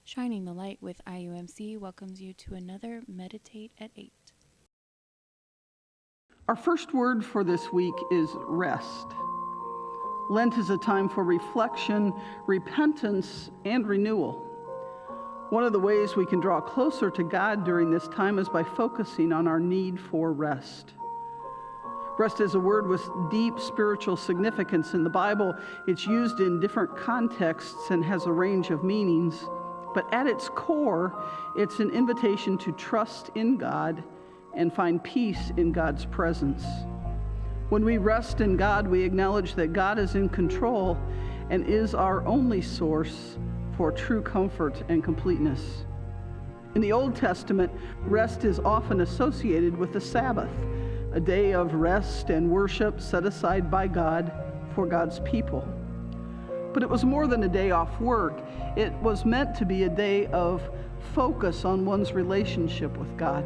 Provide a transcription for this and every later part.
Shining the Light with IUMC welcomes you to another Meditate at 8. Our first word for this week is rest. Lent is a time for reflection, repentance, and renewal. One of the ways we can draw closer to God during this time is by focusing on our need for rest. Rest is a word with deep spiritual significance. In the Bible, it's used in different contexts and has a range of meanings. But at its core, it's an invitation to trust in God and find peace in God's presence. When we rest in God, we acknowledge that God is in control and is our only source for true comfort and completeness. In the Old Testament, rest is often associated with the Sabbath, a day of rest and worship set aside by God for God's people. But it was more than a day off work. It was meant to be a day of focus on one's relationship with God.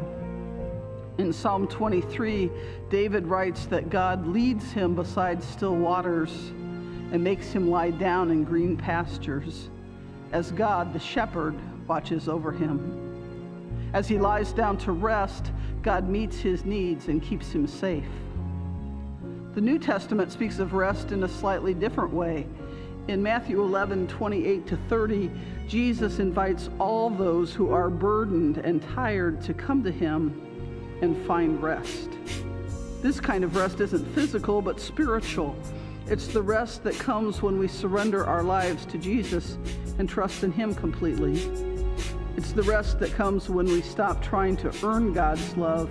In Psalm 23, David writes that God leads him beside still waters and makes him lie down in green pastures, as God, the shepherd, watches over him. As he lies down to rest, God meets his needs and keeps him safe. The New Testament speaks of rest in a slightly different way. In Matthew 11:28-30, Jesus invites all those who are burdened and tired to come to him and find rest. This kind of rest isn't physical, but spiritual. It's the rest that comes when we surrender our lives to Jesus and trust in him completely. It's the rest that comes when we stop trying to earn God's love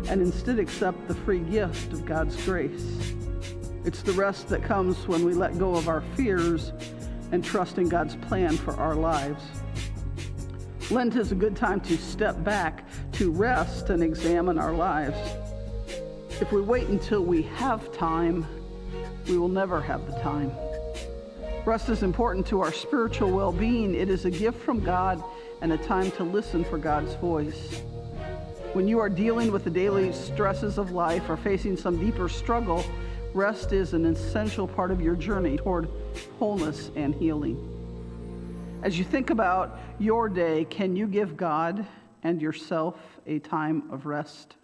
and instead accept the free gift of God's grace. It's the rest that comes when we let go of our fears and trust in God's plan for our lives. Lent is a good time to step back, to rest and examine our lives. If we wait until we have time, we will never have the time. Rest is important to our spiritual well-being. It is a gift from God and a time to listen for God's voice. When you are dealing with the daily stresses of life or facing some deeper struggle, rest is an essential part of your journey toward wholeness and healing. As you think about your day, can you give God and yourself a time of rest?